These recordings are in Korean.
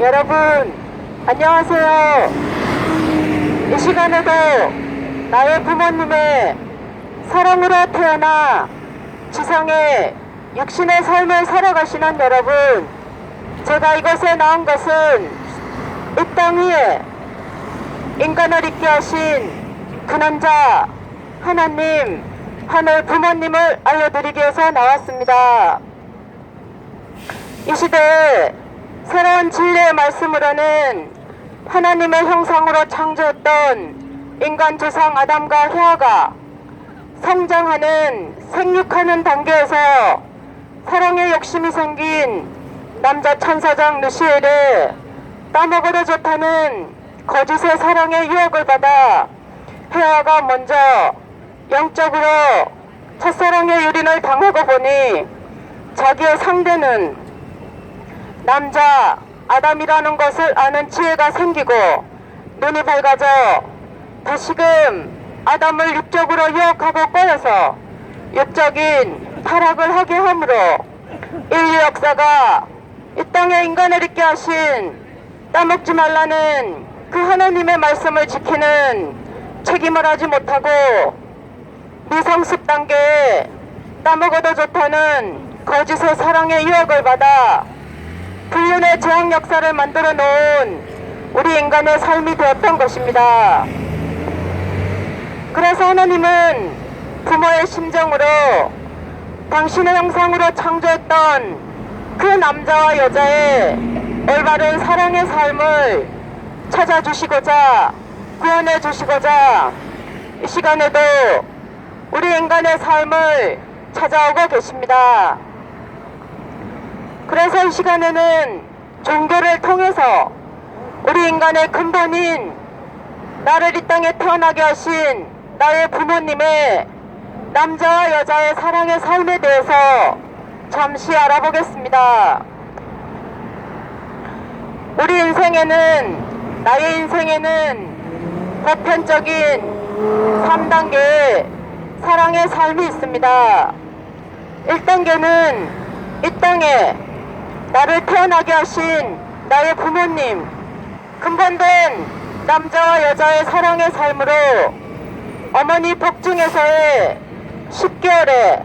여러분 안녕하세요. 이 시간에도 나의 부모님의 사랑으로 태어나 지상에 육신의 삶을 살아가시는 여러분, 제가 이곳에 나온 것은 이 땅 위에 인간을 있게 하신 그 남자 하나님, 하늘 부모님을 알려드리기 위해서 나왔습니다. 이 시대에 새로운 진리의 말씀으로는 하나님의 형상으로 창조했던 인간 조상 아담과 헤아가 성장하는, 생육하는 단계에서 사랑의 욕심이 생긴 남자 천사장 루시엘을 따먹어도 좋다는 거짓의 사랑의 유혹을 받아 헤아가 먼저 영적으로 첫사랑의 유린을 당하고 보니 자기의 상대는 남자 아담이라는 것을 아는 지혜가 생기고 눈이 밝아져 다시금 아담을 육적으로 유혹하고 꼬여서 육적인 타락을 하게 하므로 인류 역사가 이 땅에 인간을 있게 하신 따먹지 말라는 그 하나님의 말씀을 지키는 책임을 하지 못하고 미성숙 단계에 따먹어도 좋다는 거짓의 사랑의 유혹을 받아 불륜의 재앙 역사를 만들어 놓은 우리 인간의 삶이 되었던 것입니다. 그래서 하나님은 부모의 심정으로 당신의 형상으로 창조했던 그 남자와 여자의 올바른 사랑의 삶을 찾아주시고자, 구원해 주시고자 이 시간에도 우리 인간의 삶을 찾아오고 계십니다. 그래서 이 시간에는 종교를 통해서 우리 인간의 근본인 나를 이 땅에 태어나게 하신 나의 부모님의 남자와 여자의 사랑의 삶에 대해서 잠시 알아보겠습니다. 우리 인생에는, 나의 인생에는 보편적인 3단계의 사랑의 삶이 있습니다. 1단계는 이 땅에 나를 태어나게 하신 나의 부모님, 근본된 남자와 여자의 사랑의 삶으로 어머니 복중에서의 10개월의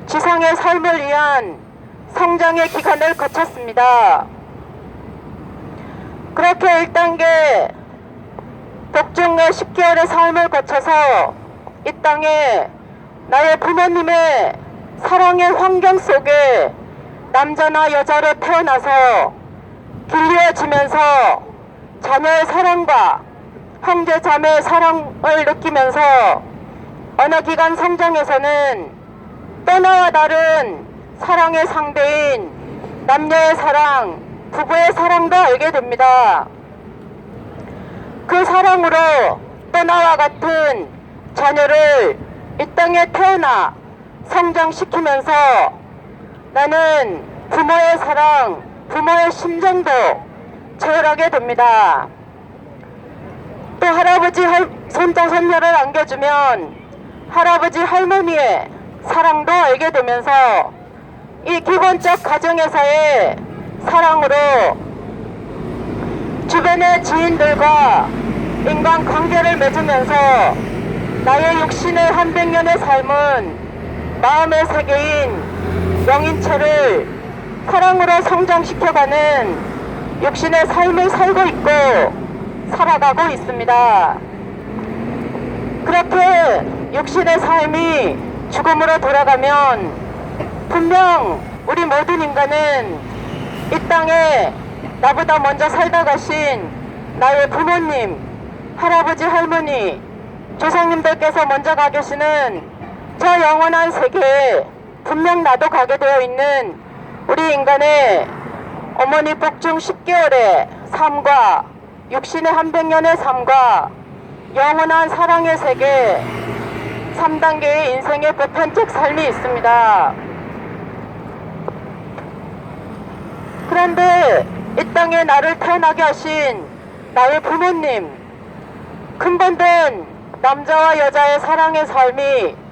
지상의 삶을 위한 성장의 기간을 거쳤습니다. 그렇게 1단계 복중의 10개월의 삶을 거쳐서 이 땅에 나의 부모님의 사랑의 환경 속에 남자나 여자로 태어나서 길리어지면서 자녀의 사랑과 형제 자매의 사랑을 느끼면서 어느 기간 성장에서는 또 나와 다른 사랑의 상대인 남녀의 사랑, 부부의 사랑도 알게 됩니다. 그 사랑으로 또 나와 같은 자녀를 이 땅에 태어나 성장시키면서 나는 부모의 사랑, 부모의 심정도 체열하게 됩니다. 또 할아버지, 손자, 손녀를 안겨주면 할아버지, 할머니의 사랑도 알게 되면서 이 기본적 가정에서의 사랑으로 주변의 지인들과 인간관계를 맺으면서 나의 육신의 한 100년의 삶은 마음의 세계인 영인체를 사랑으로 성장시켜가는 육신의 삶을 살고 있고 살아가고 있습니다. 그렇게 육신의 삶이 죽음으로 돌아가면 분명 우리 모든 인간은 이 땅에 나보다 먼저 살다 가신 나의 부모님, 할아버지, 할머니, 조상님들께서 먼저 가 계시는 저 영원한 세계에 분명 나도 가게 되어 있는 우리 인간의 어머니 복중 10개월의 삶과 육신의 한 100년의 삶과 영원한 사랑의 세계 3단계의 인생의 보편적 삶이 있습니다. 그런데 이 땅에 나를 태어나게 하신 나의 부모님, 근본된 남자와 여자의 사랑의 삶이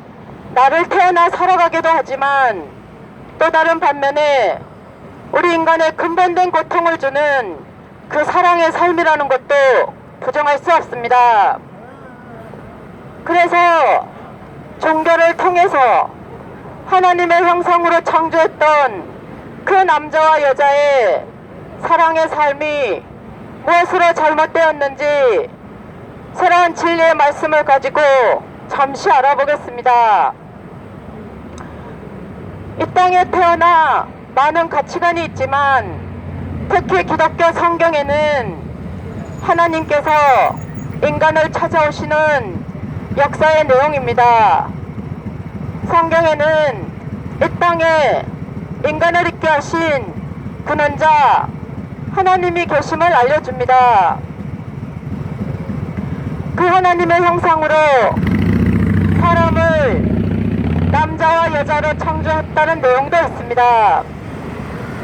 나를 태어나 살아가기도 하지만 또 다른 반면에 우리 인간의 근본된 고통을 주는 그 사랑의 삶이라는 것도 부정할 수 없습니다. 그래서 종교를 통해서 하나님의 형상으로 창조했던 그 남자와 여자의 사랑의 삶이 무엇으로 잘못되었는지 새로운 진리의 말씀을 가지고 잠시 알아보겠습니다. 이 땅에 태어나 많은 가치관이 있지만 특히 기독교 성경에는 하나님께서 인간을 찾아오시는 역사의 내용입니다. 성경에는 이 땅에 인간을 있게 하신 근원자 하나님이 계심을 알려줍니다. 그 하나님의 형상으로 사람을 남자와 여자로 창조했다는 내용도 있습니다.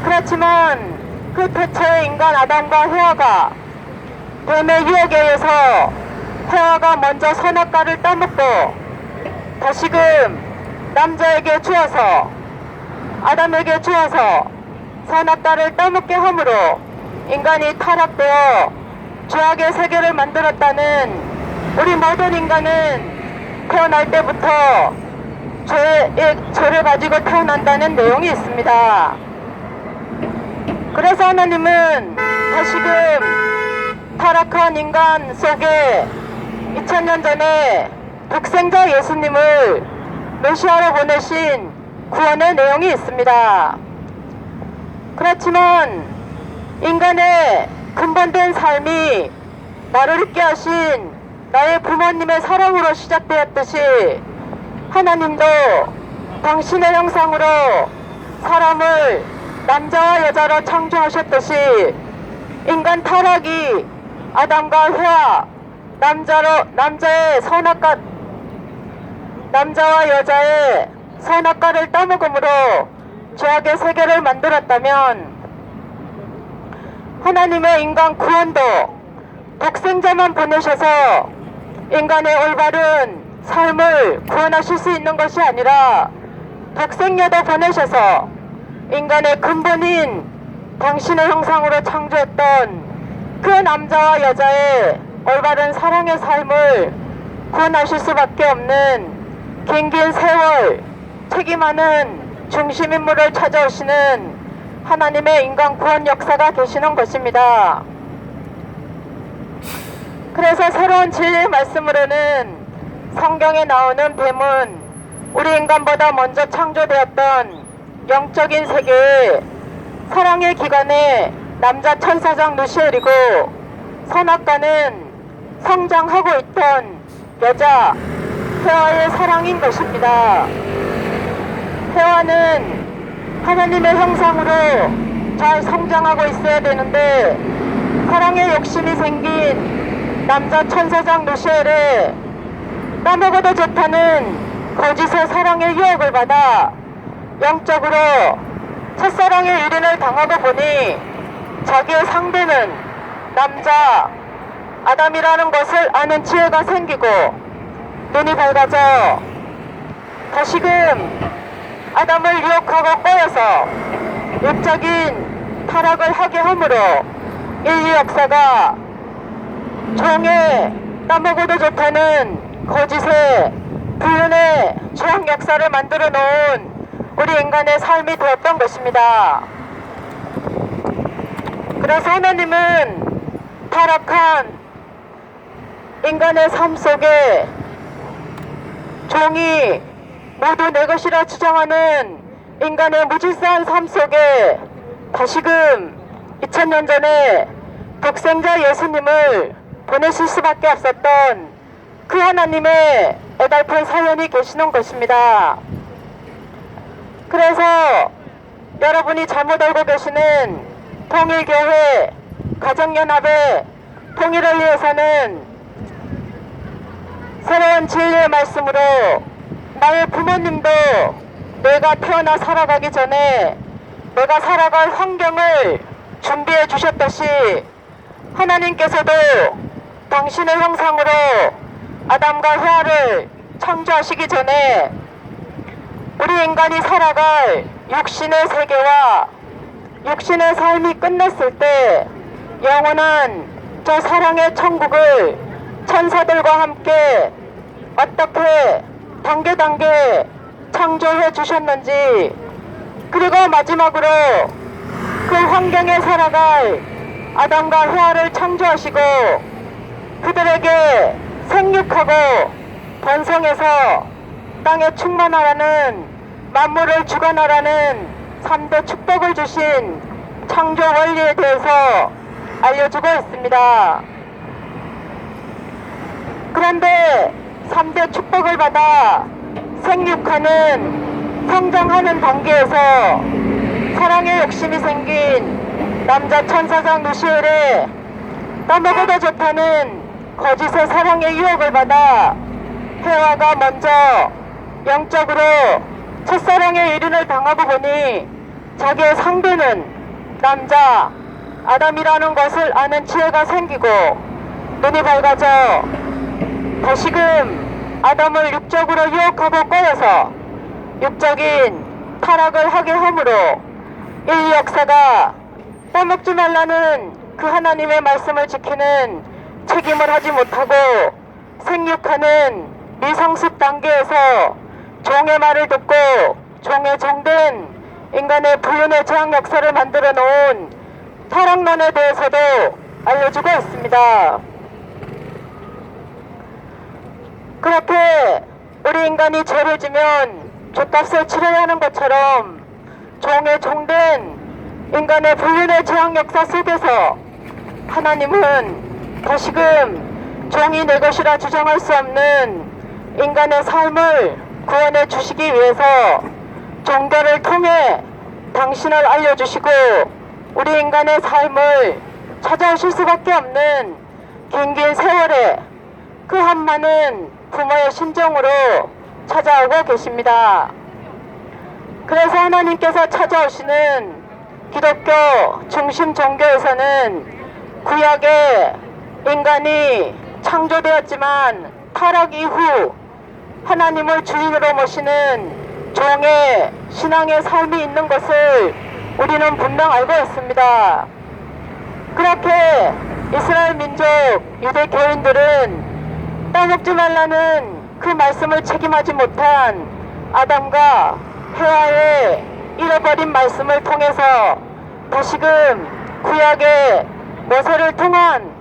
그렇지만 그 태초의 인간 아담과 헤아가 뱀의 유혹에 의해서 헤아가 먼저 선악과를 따먹고 다시금 남자에게 주어서 아담에게 주어서 선악과를 따먹게 함으로 인간이 타락되어 죄악의 세계를 만들었다는 우리 모든 인간은 태어날 때부터 죄를 가지고 태어난다는 내용이 있습니다. 그래서 하나님은 다시금 타락한 인간 속에 2000년 전에 독생자 예수님을 메시아로 보내신 구원의 내용이 있습니다. 그렇지만 인간의 근본된 삶이 나를 있게 하신 나의 부모님의 사랑으로 시작되었듯이 하나님도 당신의 형상으로 사람을 남자와 여자로 창조하셨듯이 인간 타락이 아담과 헤아 남자와 여자의 선악과를 따먹음으로 죄악의 세계를 만들었다면 하나님의 인간 구원도 독생자만 보내셔서 인간의 올바른 삶을 구원하실 수 있는 것이 아니라 독생녀도 보내셔서 인간의 근본인 당신의 형상으로 창조했던 그 남자와 여자의 올바른 사랑의 삶을 구원하실 수밖에 없는 긴긴 세월 책임하는 중심인물을 찾아오시는 하나님의 인간 구원 역사가 계시는 것입니다. 그래서 새로운 진리의 말씀으로는 성경에 나오는 뱀은 우리 인간보다 먼저 창조되었던 영적인 세계의 사랑의 기관의 남자 천사장 루시엘이고 선악과는 성장하고 있던 여자 헤와의 사랑인 것입니다. 헤와는 하나님의 형상으로 잘 성장하고 있어야 되는데 사랑의 욕심이 생긴 남자 천사장 루시엘에 따먹어도 좋다는 거짓의 사랑의 유혹을 받아 영적으로 첫사랑의 유린을 당하고 보니 자기의 상대는 남자 아담이라는 것을 아는 지혜가 생기고 눈이 밝아져 다시금 아담을 유혹하고 꼬여서 육적인 타락을 하게 함으로 인류 역사가 종에 따먹어도 좋다는 거짓의 불륜의 죄악 역사를 만들어 놓은 우리 인간의 삶이 되었던 것입니다. 그래서 하나님은 타락한 인간의 삶 속에 종이 모두 내 것이라 주장하는 인간의 무질서한 삶 속에 다시금 2000년 전에 독생자 예수님을 보내실 수밖에 없었던 그 하나님의 애달픈 사연이 계시는 것입니다. 그래서 여러분이 잘못 알고 계시는 통일교회 가정연합의 통일을 위해서는 새로운 진리의 말씀으로 나의 부모님도 내가 태어나 살아가기 전에 내가 살아갈 환경을 준비해 주셨듯이 하나님께서도 당신의 형상으로 아담과 헤아를 창조하시기 전에 우리 인간이 살아갈 육신의 세계와 육신의 삶이 끝났을 때 영원한 저 사랑의 천국을 천사들과 함께 어떻게 단계 창조해 주셨는지, 그리고 마지막으로 그 환경에 살아갈 아담과 헤아를 창조하시고 그들에게 생육하고 번성해서 땅에 충만하라는, 만물을 주관하라는 3대 축복을 주신 창조 원리에 대해서 알려주고 있습니다. 그런데 3대 축복을 받아 생육하는, 성장하는 단계에서 사랑의 욕심이 생긴 남자 천사장 루시엘의 떠먹어도 좋다는 거짓의 사랑의 유혹을 받아 해와가 먼저 영적으로 첫사랑의 일인을 당하고 보니 자기의 상대는 남자 아담이라는 것을 아는 지혜가 생기고 눈이 밝아져 다시금 아담을 육적으로 유혹하고 꼬여서 육적인 타락을 하게 함으로 이 역사가 떠먹지 말라는 그 하나님의 말씀을 지키는 책임을 하지 못하고 생육하는 미성숙 단계에서 종의 말을 듣고 종의 종된 인간의 불륜의 재앙 역사를 만들어 놓은 타락론에 대해서도 알려주고 있습니다. 그렇게 우리 인간이 죄를 지면 죗값을 치러야 하는 것처럼 종의 종된 인간의 불륜의 재앙 역사 속에서 하나님은 다시금 종이 내 것이라 주장할 수 없는 인간의 삶을 구원해 주시기 위해서 종교를 통해 당신을 알려주시고 우리 인간의 삶을 찾아오실 수밖에 없는 긴긴 세월에 그 한많은 부모의 심정으로 찾아오고 계십니다. 그래서 하나님께서 찾아오시는 기독교 중심 종교에서는 구약에 인간이 창조되었지만 타락 이후 하나님을 주인으로 모시는 종의 신앙의 삶이 있는 것을 우리는 분명 알고 있습니다. 그렇게 이스라엘 민족 유대교인들은 따먹지 말라는 그 말씀을 책임하지 못한 아담과 해와의 잃어버린 말씀을 통해서 다시금 구약의 모세를 통한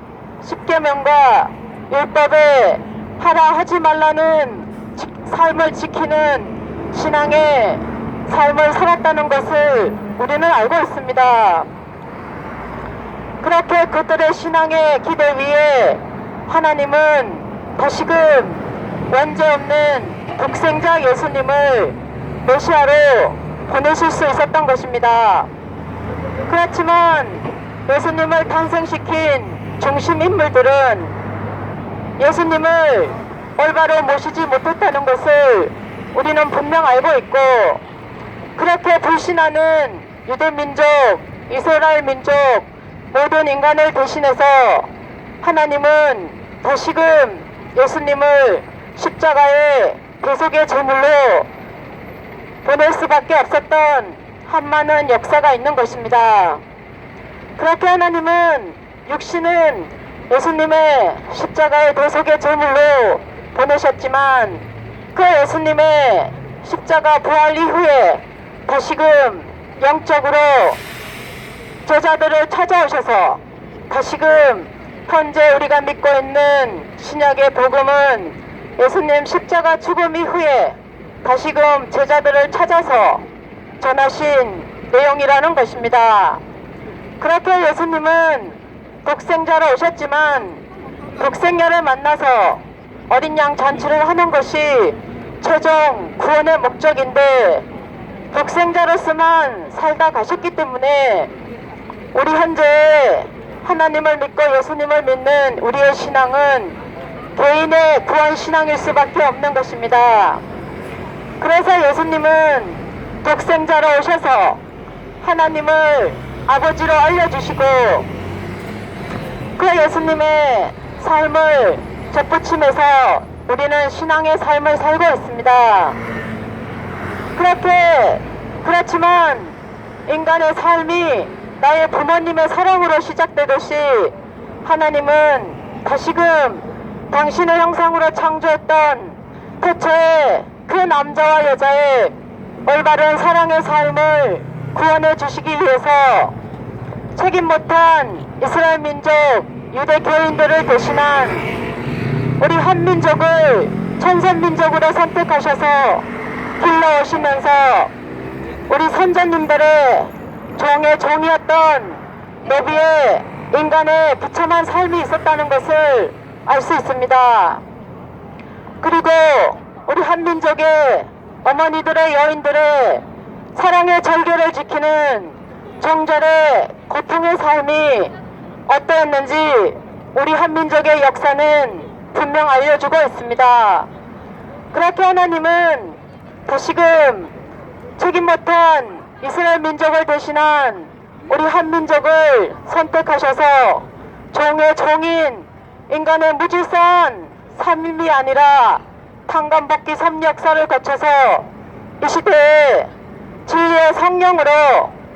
십계명과 율법에 하라 하지 말라는 삶을 지키는 신앙의 삶을 살았다는 것을 우리는 알고 있습니다. 그렇게 그들의 신앙의 기대 위에 하나님은 다시금 원죄 없는 독생자 예수님을 메시아로 보내실 수 있었던 것입니다. 그렇지만 예수님을 탄생시킨 중심 인물들은 예수님을 올바로 모시지 못했다는 것을 우리는 분명 알고 있고, 그렇게 불신하는 유대민족, 이스라엘 민족 모든 인간을 대신해서 하나님은 다시금 예수님을 십자가의 대속의 제물로 보낼 수밖에 없었던 한많은 역사가 있는 것입니다. 그렇게 하나님은 육신은 예수님의 십자가의 대속의 제물로 보내셨지만 그 예수님의 십자가 부활 이후에 다시금 영적으로 제자들을 찾아오셔서 다시금 현재 우리가 믿고 있는 신약의 복음은 예수님 십자가 죽음 이후에 다시금 제자들을 찾아서 전하신 내용이라는 것입니다. 그렇게 예수님은 독생자로 오셨지만 독생녀를 만나서 어린 양 잔치를 하는 것이 최종 구원의 목적인데 독생자로서만 살다 가셨기 때문에 우리 현재 하나님을 믿고 예수님을 믿는 우리의 신앙은 개인의 구원 신앙일 수밖에 없는 것입니다. 그래서 예수님은 독생자로 오셔서 하나님을 아버지로 알려주시고 그 예수님의 삶을 접붙이면서 우리는 신앙의 삶을 살고 있습니다. 그렇지만 인간의 삶이 나의 부모님의 사랑으로 시작되듯이 하나님은 다시금 당신의 형상으로 창조했던 태초에 그 남자와 여자의 올바른 사랑의 삶을 구원해 주시기 위해서 책임 못한 이스라엘 민족 유대 교인들을 대신한 우리 한민족을 천선민족으로 선택하셔서 길러오시면서 우리 선자님들의 종의 종이었던 노비의 인간의 비참한 삶이 있었다는 것을 알 수 있습니다. 그리고 우리 한민족의 어머니들의 여인들의 사랑의 절개를 지키는 정절의 고통의 삶이 어떠했는지 우리 한민족의 역사는 분명 알려주고 있습니다. 그렇게 하나님은 다시금 책임 못한 이스라엘 민족을 대신한 우리 한민족을 선택하셔서 종의 종인 인간의 무질서한 삶이 아니라 탄감복귀 섭리역사를 거쳐서 이 시대에 진리의 성령으로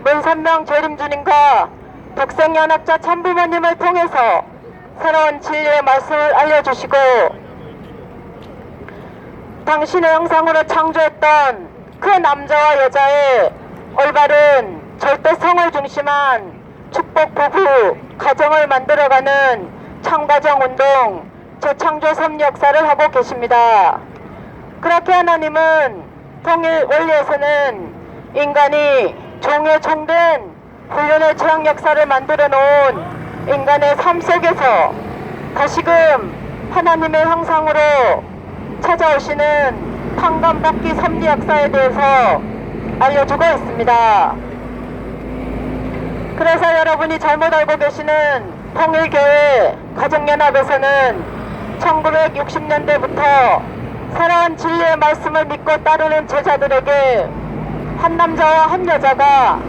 문선명 재림주님과 독생연합자 참부모님을 통해서 새로운 진리의 말씀을 알려주시고 당신의 형상으로 창조했던 그 남자와 여자의 올바른 절대성을 중심한 축복 부부 가정을 만들어가는 창가정운동 재창조 섭리 역사를 하고 계십니다. 그렇게 하나님은 통일 원리에서는 인간이 종의 종된 훈련의 재앙 역사를 만들어 놓은 인간의 삶 속에서 다시금 하나님의 형상으로 찾아오시는 판관복귀 섭리 역사에 대해서 알려주고 있습니다. 그래서 여러분이 잘못 알고 계시는 통일교회 가정연합에서는 1960년대부터 새로운 진리의 말씀을 믿고 따르는 제자들에게 한 남자와 한 여자가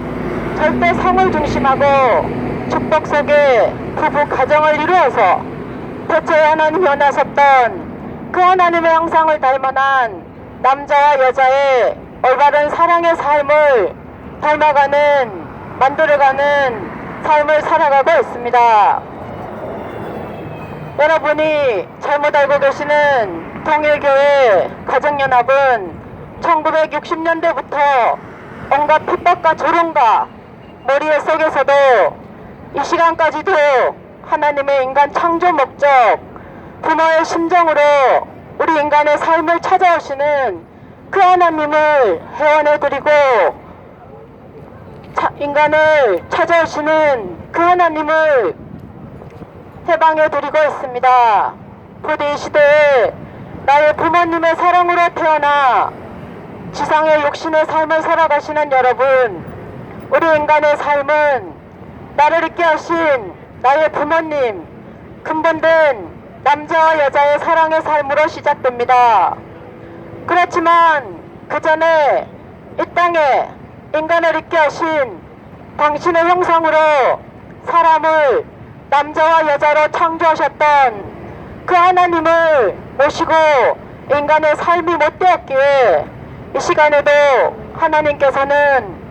절대 성을 중심하고 축복 속에 부부 가정을 이루어서 대체에 하나님이 원하셨던 그 하나님의 형상을 닮아난 남자와 여자의 올바른 사랑의 삶을 닮아가는 만들어가는 삶을 살아가고 있습니다. 여러분이 잘못 알고 계시는 통일교회 가정연합은 1960년대부터 온갖 핍박과 조롱과 머리에 속에서도 이 시간까지도 하나님의 인간 창조 목적, 부모의 심정으로 우리 인간의 삶을 찾아오시는 그 하나님을 회원해드리고 인간을 찾아오시는 그 하나님을 해방해드리고 있습니다. 부디 이 시대에 나의 부모님의 사랑으로 태어나 지상의 육신의 삶을 살아가시는 여러분, 우리 인간의 삶은 나를 있게 하신 나의 부모님, 근본된 남자와 여자의 사랑의 삶으로 시작됩니다. 그렇지만 그 전에 이 땅에 인간을 있게 하신 당신의 형상으로 사람을 남자와 여자로 창조하셨던 그 하나님을 모시고 인간의 삶이 못되었기에 이 시간에도 하나님께서는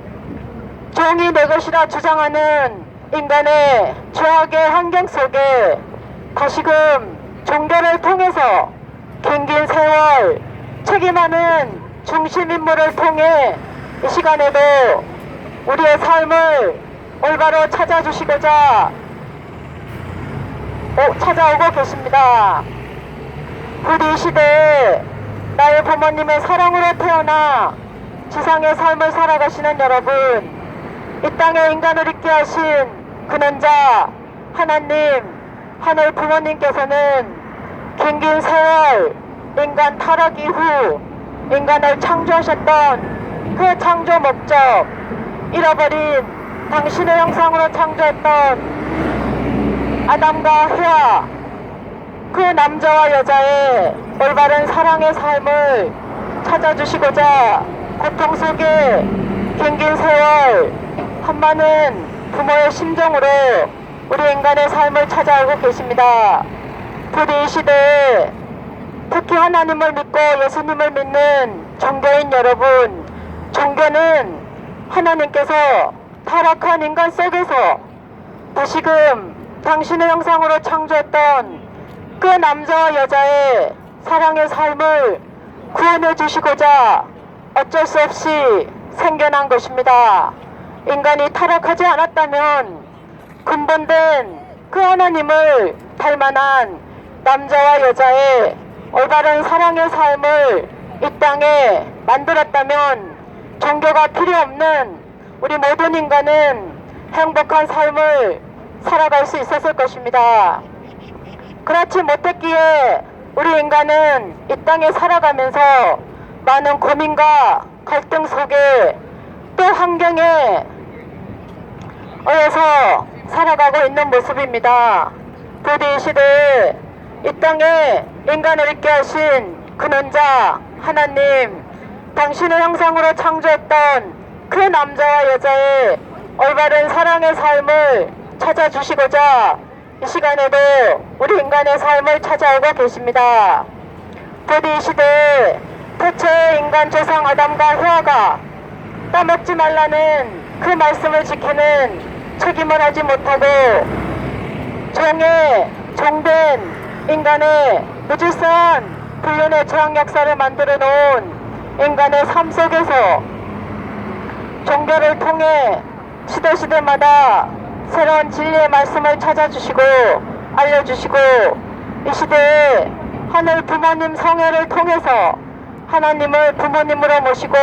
종이 내 것이라 주장하는 인간의 죄악의 환경 속에 다시금 종교를 통해서 긴긴 세월 책임하는 중심인물을 통해 이 시간에도 우리의 삶을 올바로 찾아주시고자 찾아오고 계십니다. 부디 이 시대에 나의 부모님의 사랑으로 태어나 지상의 삶을 살아가시는 여러분, 이 땅에 인간을 있게 하신 근원자 하나님, 하늘 부모님께서는 긴긴 세월 인간 타락 이후 인간을 창조하셨던 그 창조 목적, 잃어버린 당신의 형상으로 창조했던 아담과 헤아, 그 남자와 여자의 올바른 사랑의 삶을 찾아주시고자 고통 속에 긴긴 세월 한많은 부모의 심정으로 우리 인간의 삶을 찾아오고 계십니다. 부디 이 시대에 특히 하나님을 믿고 예수님을 믿는 종교인 여러분, 종교는 하나님께서 타락한 인간 속에서 다시금 당신의 형상으로 창조했던 그 남자와 여자의 사랑의 삶을 구원해 주시고자 어쩔 수 없이 생겨난 것입니다. 인간이 타락하지 않았다면 근본된 그 하나님을 닮아난 남자와 여자의 올바른 사랑의 삶을 이 땅에 만들었다면 종교가 필요 없는 우리 모든 인간은 행복한 삶을 살아갈 수 있었을 것입니다. 그렇지 못했기에 우리 인간은 이 땅에 살아가면서 많은 고민과 갈등 속에 또 환경에 의해서 살아가고 있는 모습입니다. 부디 이 시대에 이 땅에 인간을 있게 하신 근원자 하나님, 당신의 형상으로 창조했던 그 남자와 여자의 올바른 사랑의 삶을 찾아주시고자 이 시간에도 우리 인간의 삶을 찾아오고 계십니다. 부디 이 시대에 태초의 인간 조상 아담과 헤아가 따먹지 말라는 그 말씀을 지키는 책임을 하지 못하고 종된 인간의 무질서한 불륜의 저항 역사를 만들어 놓은 인간의 삶 속에서 종교를 통해 시대마다 새로운 진리의 말씀을 찾아주시고 알려주시고 이 시대에 하늘 부모님 성회를 통해서 하나님을 부모님으로 모시고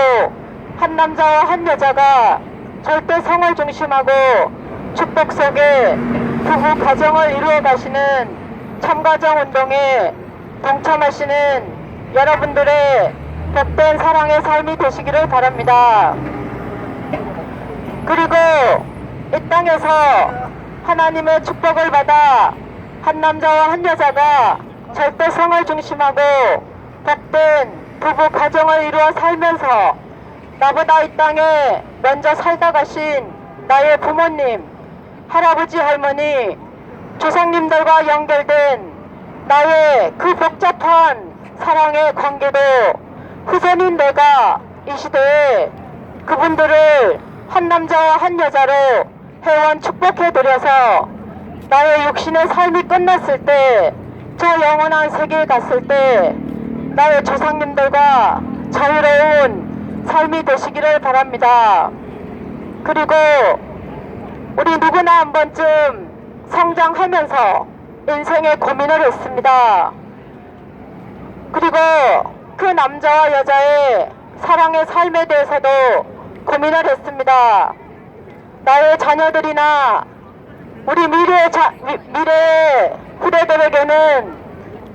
한 남자와 한 여자가 절대 성을 중심하고 축복 속에 부부 가정을 이루어 가시는 참가정 운동에 동참하시는 여러분들의 복된 사랑의 삶이 되시기를 바랍니다. 그리고 이 땅에서 하나님의 축복을 받아 한 남자와 한 여자가 절대 성을 중심하고 복된 부부 가정을 이루어 살면서 나보다 이 땅에 먼저 살다 가신 나의 부모님, 할아버지, 할머니, 조상님들과 연결된 나의 그 복잡한 사랑의 관계도 후손인 내가 이 시대에 그분들을 한 남자와 한 여자로 회원 축복해드려서 나의 육신의 삶이 끝났을 때 저 영원한 세계에 갔을 때 나의 조상님들과 자유로운 삶이 되시기를 바랍니다. 그리고 우리 누구나 한 번쯤 성장하면서 인생의 고민을 했습니다. 그리고 그 남자와 여자의 사랑의 삶에 대해서도 고민을 했습니다. 나의 자녀들이나 우리 미래의 후대들에게는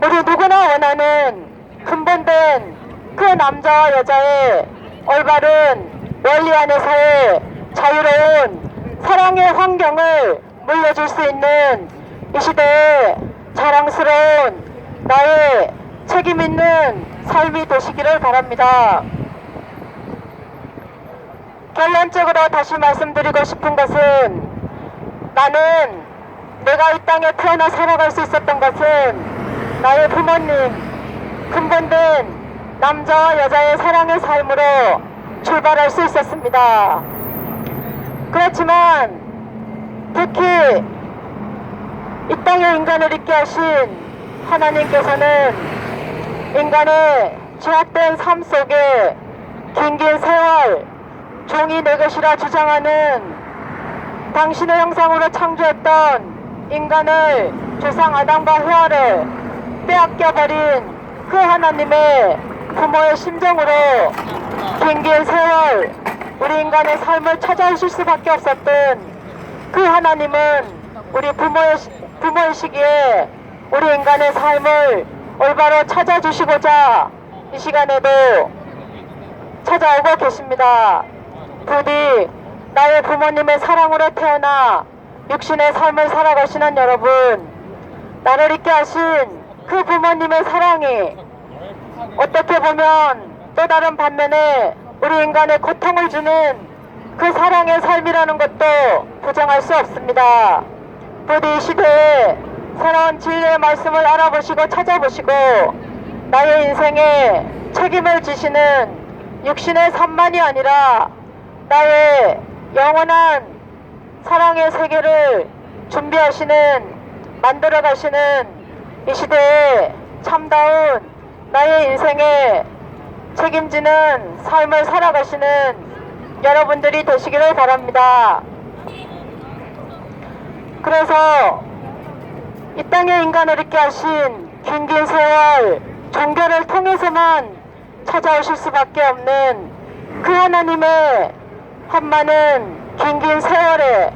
우리 누구나 원하는 근본된 그 남자와 여자의 올바른 원리 안에서의 자유로운 사랑의 환경을 물려줄 수 있는 이 시대에 자랑스러운 나의 책임 있는 삶이 되시기를 바랍니다. 결론적으로 다시 말씀드리고 싶은 것은 나는 내가 이 땅에 태어나 살아갈 수 있었던 것은 나의 부모님, 근본된 남자와 여자의 사랑의 삶으로 출발할 수 있었습니다. 그렇지만 특히 이 땅에 인간을 있게 하신 하나님께서는 인간의 죄악된 삶 속에 긴 세월 종이 내 것이라 주장하는 당신의 형상으로 창조했던 인간을 조상 아담과 헤아를 빼앗겨버린 그 하나님의 부모의 심정으로 긴 세월 우리 인간의 삶을 찾아오실 수밖에 없었던 그 하나님은 우리 부모이시기에 우리 인간의 삶을 올바로 찾아주시고자 이 시간에도 찾아오고 계십니다. 부디 나의 부모님의 사랑으로 태어나 육신의 삶을 살아가시는 여러분, 나를 있게 하신 그 부모님의 사랑이 어떻게 보면 또 다른 반면에 우리 인간의 고통을 주는 그 사랑의 삶이라는 것도 부정할 수 없습니다. 부디 이 시대에 새로운 진리의 말씀을 알아보시고 찾아보시고 나의 인생에 책임을 지시는 육신의 삶만이 아니라 나의 영원한 사랑의 세계를 준비하시는, 만들어가시는 이 시대에 참다운 나의 인생에 책임지는 삶을 살아가시는 여러분들이 되시기를 바랍니다. 그래서 이 땅에 인간을 있게 하신 긴긴 세월, 종교를 통해서만 찾아오실 수밖에 없는 그 하나님의 한많은 긴긴 세월에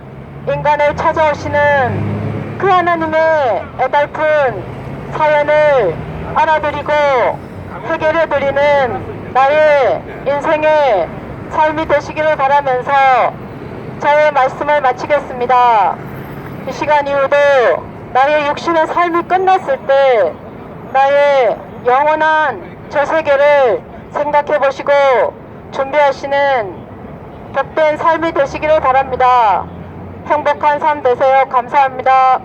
인간을 찾아오시는 그 하나님의 애달픈 사연을 알아드리고 해결해드리는 나의 인생의 삶이 되시기를 바라면서 저의 말씀을 마치겠습니다. 이 시간 이후도 나의 육신의 삶이 끝났을 때 나의 영원한 저 세계를 생각해 보시고 준비하시는 복된 삶이 되시기를 바랍니다. 행복한 삶 되세요. 감사합니다.